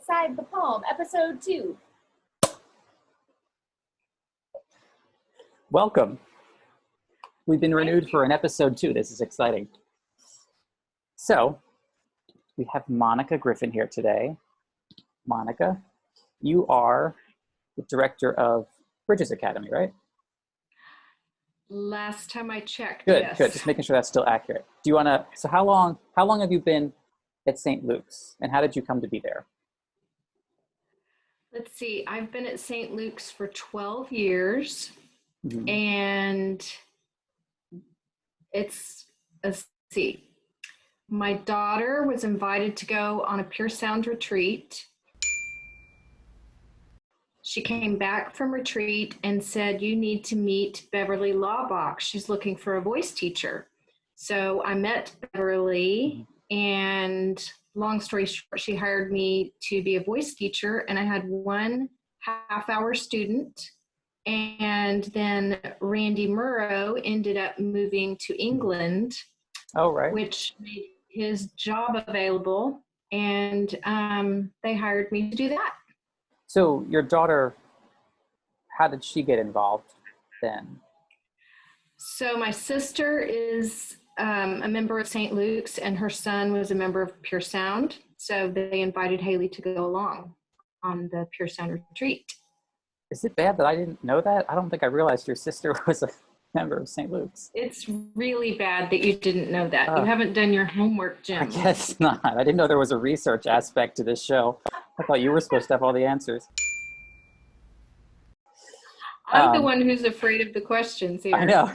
Beside the Palm, episode 2. Welcome. We've been renewed for an episode 2. This is exciting. So, we have Monica Griffin here today. Monica, you are the director of Bridges Academy, right? Last time I checked, Good, yes. good. Just making sure that's still accurate. Do you want to, so how long have you been at St. Luke's, and how did you come to be there? Let's see, I've been at St. Luke's for 12 years, and let's see, my daughter was invited to go on a Pure Sound retreat. She came back from retreat and said, you need to meet Beverly Laubach. She's looking for a voice teacher. So I met Beverly, and long story short, she hired me to be a voice teacher, and I had one half-hour student. And then Randy Murrow ended up moving to England, which made his job available, and they hired me to do that. So your daughter, how did she get involved then? So my sister is a member of St. Luke's, and her son was a member of Pure Sound. So they invited Haley to go along on the Pure Sound retreat. Is it bad that I didn't know that? I don't think I realized your sister was a member of St. Luke's. It's really bad that you didn't know that. You haven't done your homework, Jim. I guess not. I didn't know there was a research aspect to this show. I thought you were supposed to have all the answers. I'm the one who's afraid of the questions here. I know.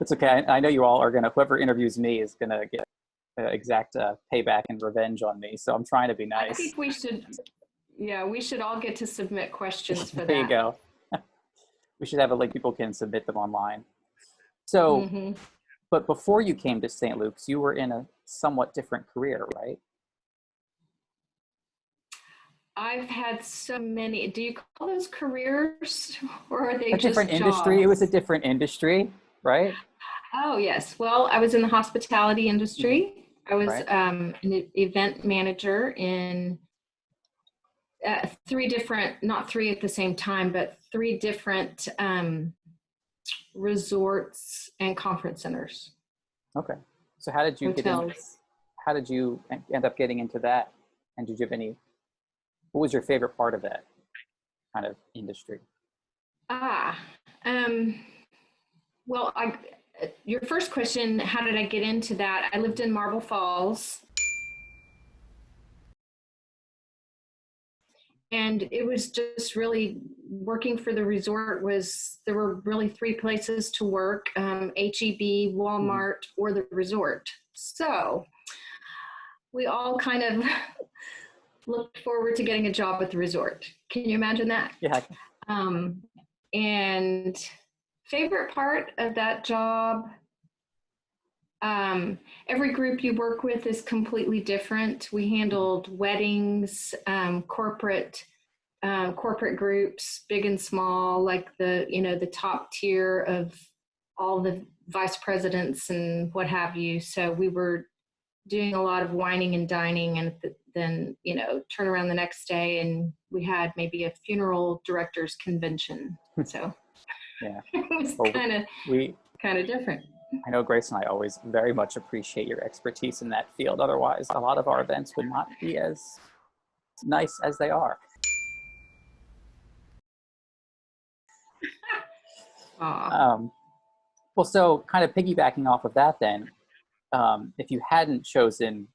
It's okay. I know you all are whoever interviews me is going to get exact payback and revenge on me. So I'm trying to be nice. I think we should all get to submit questions for that. There you go. We should have people can submit them online. So, but before you came to St. Luke's, you were in a somewhat different career, right? I've had so many. Do you call those careers, or are they a different industry? Jobs? It was a different industry, right? Oh, yes. Well, I was in the hospitality industry. I was an event manager in not three at the same time, but 3 different resorts and conference centers. Okay. So how did you Hotels. How did you end up getting into that? And did you have what was your favorite part of that kind of industry? Well, your first question, how did I get into that? I lived in Marble Falls. And it was just really working for the resort there were really 3 places to work, HEB, Walmart, or the resort. So we all kind of looked forward to getting a job at the resort. Can you imagine that? Yeah. And favorite part of that job, every group you work with is completely different. We handled weddings, corporate groups, big and small, like the top tier of all the vice presidents and what have you. So we were doing a lot of wining and dining, and then turn around the next day and we had maybe a funeral directors convention. So yeah, it was kind of different. I know Grace and I always very much appreciate your expertise in that field. Otherwise, a lot of our events would not be as nice as they are. Well, so kind of piggybacking off of that then, if you hadn't chosen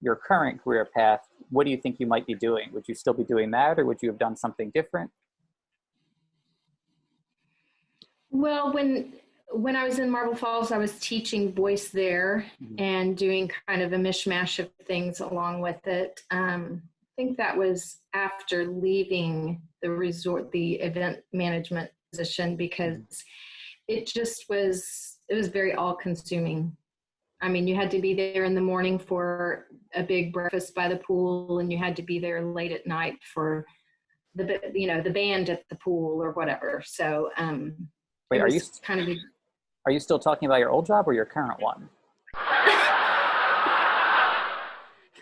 your current career path, what do you think you might be doing? Would you still be doing that, or would you have done something different? Well, when I was in Marble Falls, I was teaching voice there and doing kind of a mishmash of things along with it. I think that was after leaving the resort, the event management position, because it was very all consuming. I mean, you had to be there in the morning for a big breakfast by the pool, and you had to be there late at night for the band at the pool or whatever. So Wait, it are you was kind of are you still talking about your old job or your current one?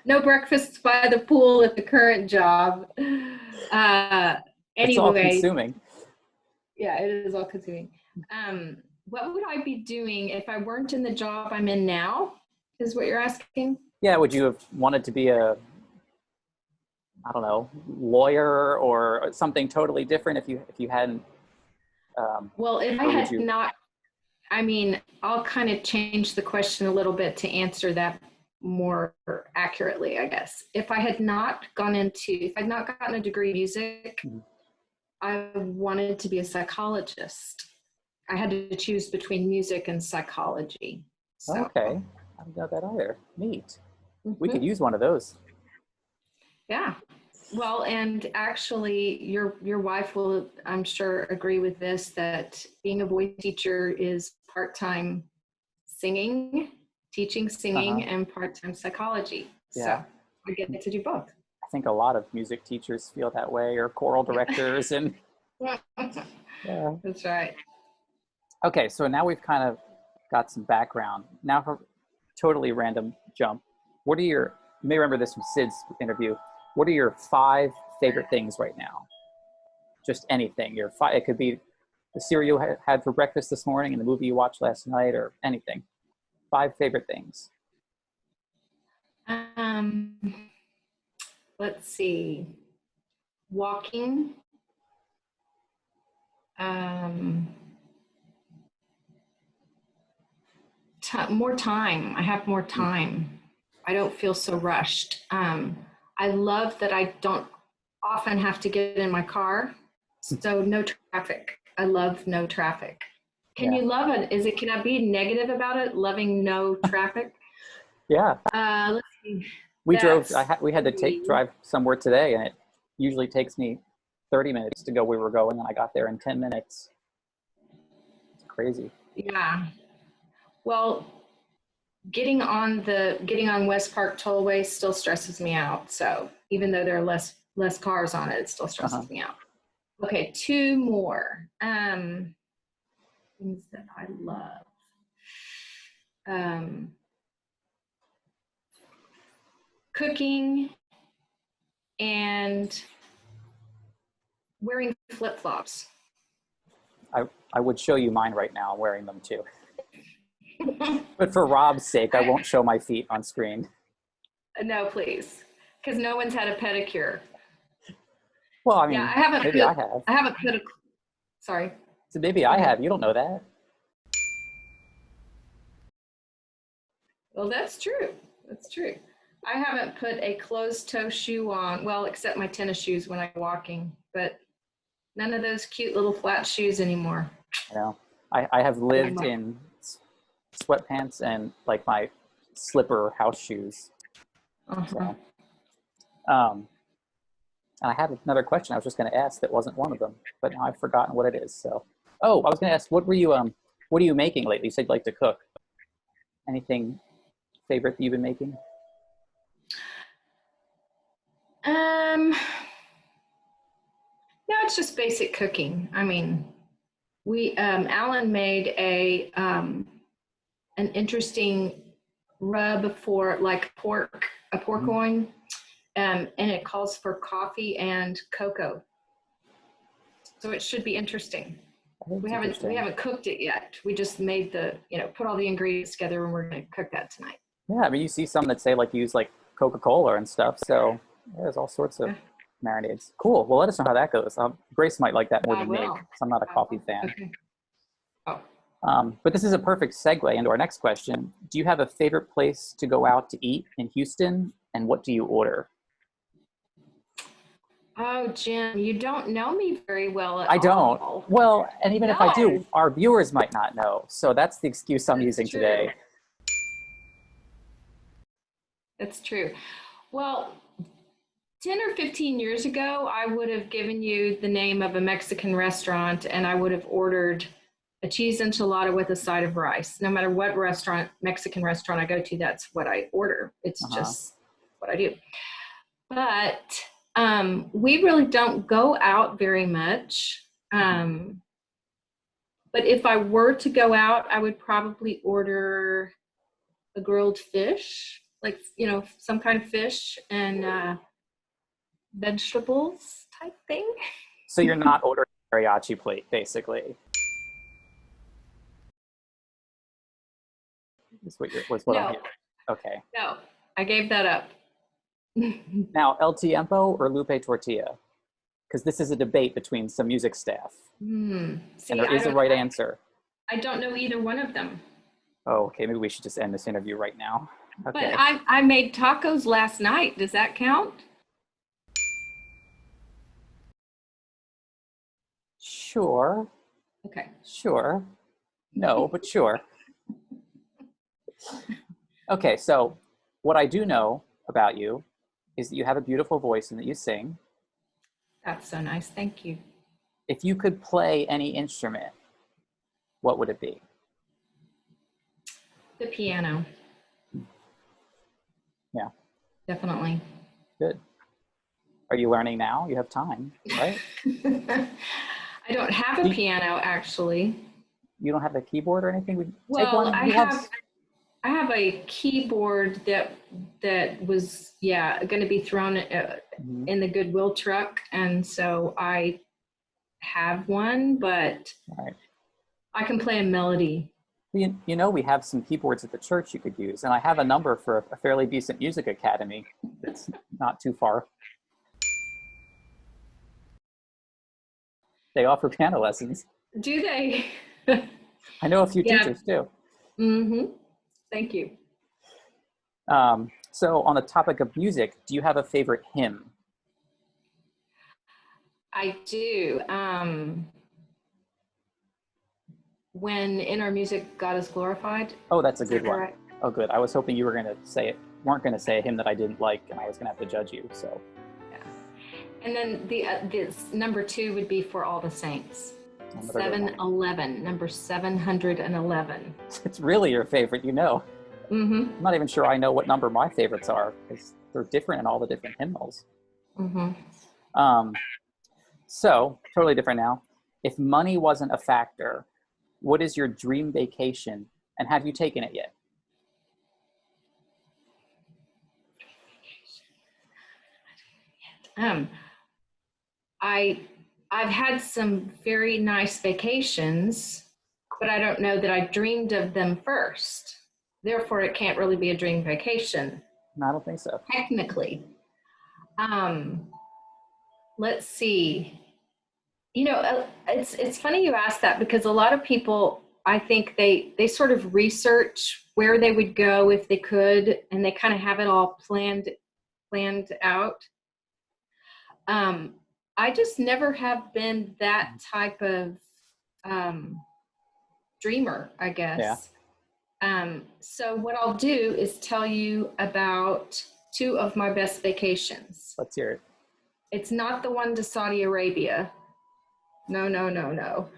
no breakfast by the pool at the current job. It's all Anyway, consuming. yeah, it is all consuming. What would I be doing if I weren't in the job I'm in now? Is what you're asking? Yeah, would you have wanted to be a, I don't know, lawyer or something totally different if you hadn't? Well, if I or would had you? not, I mean, I'll kind of change the question a little bit to answer that more accurately, I guess. If I had not gotten a degree in music, Mhm. I wanted to be a psychologist. I had to choose between music and psychology. So, Okay, I didn't know that either. Neat. We could mhm. use one of those. Yeah. Well, and actually, your wife will, I'm sure, agree with this, that being a voice teacher is part-time singing, teaching singing, Uh-huh. and part-time psychology. Yeah, So I get to do both. I think a lot of music teachers feel that way, or choral directors, and yeah. That's right. Okay, so now we've kind of got some background. Now for totally random jump. What are your, you may remember this from Sid's interview, what are your 5 favorite things right now? Just anything. Your 5, it could be the cereal you had for breakfast this morning and the movie you watched last night or anything. 5 favorite things. Um, let's see. Walking. Um, more time. I have more time. I don't feel so rushed. I love that I don't often have to get in my car, so no traffic. I love no traffic. Can Yeah. you love it? Can I be negative about it? Loving no traffic? Yeah. Let's see. We drove, That's we had to 3. drive somewhere today and it usually takes me 30 minutes to go where we were going and I got there in 10 minutes. It's crazy. Yeah. Well, getting on West Park Tollway still stresses me out. So even though there are less cars on it, it still Uh-huh. stresses me out. Okay, 2 more. Things that I love. Cooking and wearing flip-flops. I would show you mine right now. I'm wearing them too. But for Rob's sake, I won't show my feet on screen. No, please, because no one's had a pedicure. Well, I mean, Yeah, I haven't. maybe I have. I haven't put a. Sorry. So maybe I have. You don't know that. Well, that's true. That's true. I haven't put a closed-toe shoe on. Well, except my tennis shoes when I'm walking, but none of those cute little flat shoes anymore. You know, I have lived in sweatpants and like my slipper house shoes. So, and I had another question I was just going to ask that wasn't one of them, but now I've forgotten what it is. So, oh, I was going to ask, what are you making lately? You said you like to cook. Anything favorite that you've been making? No, it's just basic cooking. I mean, Alan made an interesting rub for like a pork loin, and it calls for coffee and cocoa. So it should be interesting. We haven't cooked it yet. We just made put all the ingredients together and we're going to cook that tonight. Yeah, I mean, you see some that say like use like Coca-Cola and stuff. So there's all sorts of marinades. Cool. Well, let us know how that goes. Grace might like that more than me because I'm not a coffee fan. Okay. Oh. But this is a perfect segue into our next question. Do you have a favorite place to go out to eat in Houston, and what do you order? Oh, Jim, you don't know me very well at I don't. all. Well, and even if I do, No. our viewers might not know. So that's the excuse I'm That's using true. today. That's true. Well, 10 or 15 years ago, I would have given you the name of a Mexican restaurant and I would have ordered a cheese enchilada with a side of rice. No matter what Mexican restaurant I go to, that's what I order. It's just what I do. But we really don't go out very much. But if I were to go out, I would probably order a grilled fish, like, some kind of fish and vegetables type thing. So you're not ordering a mariachi plate, basically. Was what I'm No, hearing. Okay. no, I gave that up. Now, El Tiempo or Lupe Tortilla? Because this is a debate between some music staff. See, And there is a right answer. I don't know either one of them. Oh, okay. Maybe we should just end this interview right now. Okay. But I made tacos last night. Does that count? Sure. Okay. Sure. No, but sure. Okay, so what I do know about you is that you have a beautiful voice and that you sing. That's so nice. Thank you. If you could play any instrument, what would it be? The piano. Yeah. Definitely. Good. Are you learning now? You have time, right? I don't have a piano, actually. You don't have a keyboard or anything? Take Well, one. I have a keyboard that was going to be thrown in the Goodwill truck, and so I have one, but Right. I can play a melody. We have some keyboards at the church you could use, and I have a number for a fairly decent music academy that's not too far. They offer piano lessons. Do they? I know a few teachers too. Mm-hmm. Thank you. So on the topic of music, do you have a favorite hymn? I do. When in our music, God is glorified. Oh, that's a good one. Right? Oh, good. I was hoping you weren't going to say a hymn that I didn't like, and I was going to have to judge you. So. Yeah. And then this number 2 would be For All the Saints. 711, number 711. It's really your favorite, Mm-hmm. I'm not even sure I know what number my favorites are, because they're different in all the different hymnals. Mm-hmm. So, totally different now. If money wasn't a factor, what is your dream vacation, and have you taken it yet? I've had some very nice vacations, but I don't know that I dreamed of them first. Therefore, it can't really be a dream vacation. No, I don't think so. Technically. Let's see. It's funny you asked that, because a lot of people, I think they sort of research where they would go if they could, and they kind of have it all planned out. I just never have been that type of dreamer, I guess. Yeah. So what I'll do is tell you about 2 of my best vacations. Let's hear it. It's not the one to Saudi Arabia. No.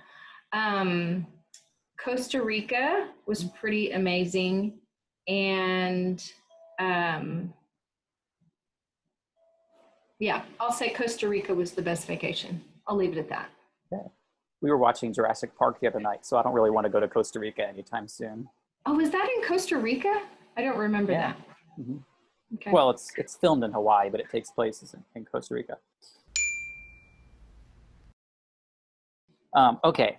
Costa Rica was pretty amazing. And I'll say Costa Rica was the best vacation. I'll leave it at that. Okay. We were watching Jurassic Park the other night, so I don't really want to go to Costa Rica anytime soon. Oh, is that in Costa Rica? I don't remember that. Mm-hmm. Okay. Well, it's filmed in Hawaii, but it takes place in Costa Rica. Okay,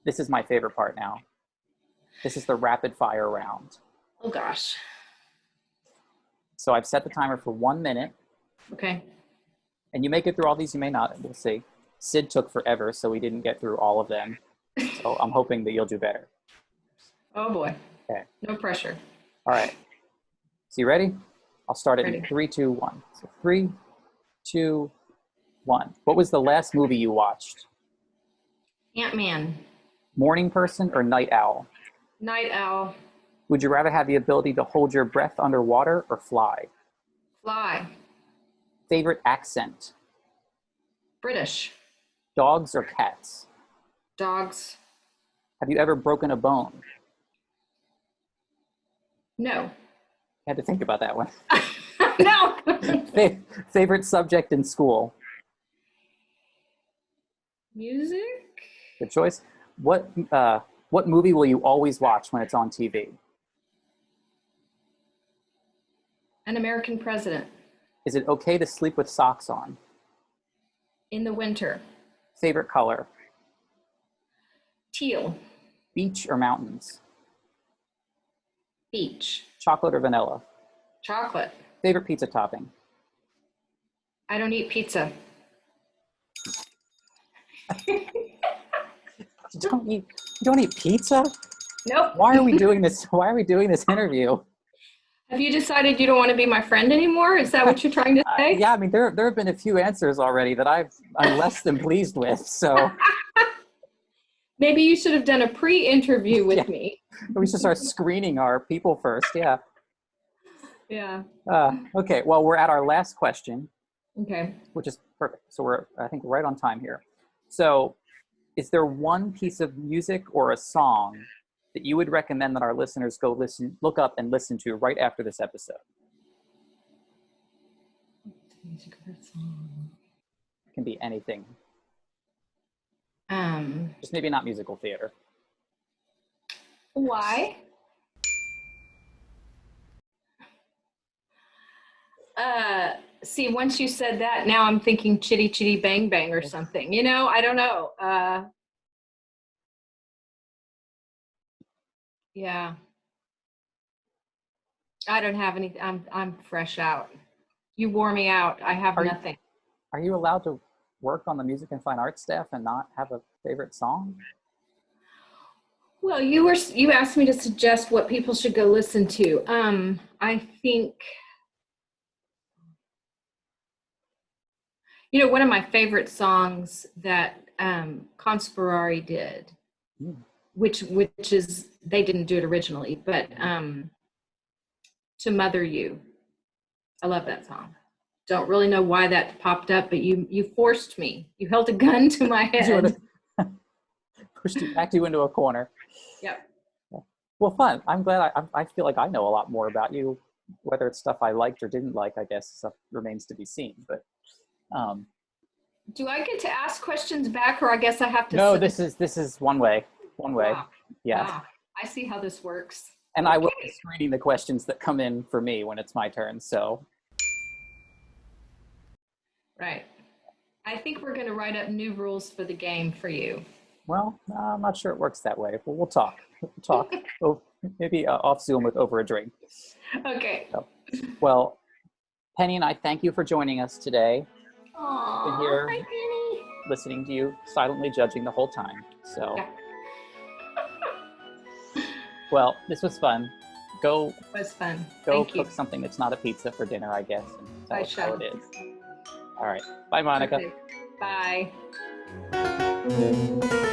this is my favorite part now. This is the rapid fire round. Oh gosh. So I've set the timer for 1 minute. Okay. And you may get through all these, you may not, we'll see. Sid took forever, so we didn't get through all of them. So I'm hoping that you'll do better. Oh boy. Okay. No pressure. All right. So you ready? I'll start it Ready. in 3, 2, 1. So 3, 2, 1. What was the last movie you watched? Ant-Man. Morning person or night owl? Night owl. Would you rather have the ability to hold your breath underwater or fly? Fly. Favorite accent? British. Dogs or cats? Dogs. Have you ever broken a bone? No. Had to think about that one. No. Favorite subject in school? Music. Good choice. What movie will you always watch when it's on TV? An American President. Is it okay to sleep with socks on? In the winter. Favorite color? Teal. Beach or mountains? Beach. Chocolate or vanilla? Chocolate. Favorite pizza topping? I don't eat pizza. You don't eat pizza? Nope. Why are we doing this? Why are we doing this interview? Have you decided you don't want to be my friend anymore? Is that what you're trying to say? Yeah, I mean, there have been a few answers already that I'm less than pleased with. So Maybe you should have done a pre-interview with me. we should start screening our people first. Yeah. Yeah. Okay. Well, we're at our last question, Okay. which is perfect. So we're, I think, right on time here. So, is there one piece of music or a song that you would recommend that our listeners go look up and listen to right after this episode? Music or song. It can be anything. Um. Just maybe not musical theater. Why? See, once you said that, now I'm thinking Chitty Chitty Bang Bang or something. You know, I don't know. Yeah. I don't have any. I'm fresh out. You wore me out. I have nothing. Are you allowed to work on the music and fine arts staff and not have a favorite song? Well, you asked me to suggest what people should go listen to. I think, one of my favorite songs that Conspirare did, which is, they didn't do it originally, but To Mother You. I love that song. Don't really know why that popped up, but you forced me. You held a gun to my head. Backed you into a corner. Yep. Well, fun. I'm glad I feel like I know a lot more about you. Whether it's stuff I liked or didn't like, I guess stuff remains to be seen. But do I get to ask questions back, or I guess I have to? No, this is one way. One way. Wow. Yeah. Wow. I see how this works. And I will be screening the questions that come in for me when it's my turn. So. Right. I think we're going to write up new rules for the game for you. Well, I'm not sure it works that way, but we'll talk. Maybe off Zoom with over a drink. Okay. So, well, Penny and I thank you for joining us today. Aww, Been here hi, Penny. listening to you, silently judging the whole time. So, Yeah. well, this was fun. It was fun. Go Thank you. cook something that's not a pizza for dinner, I guess, and tell I us how shall. it is. All right. Bye, Monica. Okay. Bye.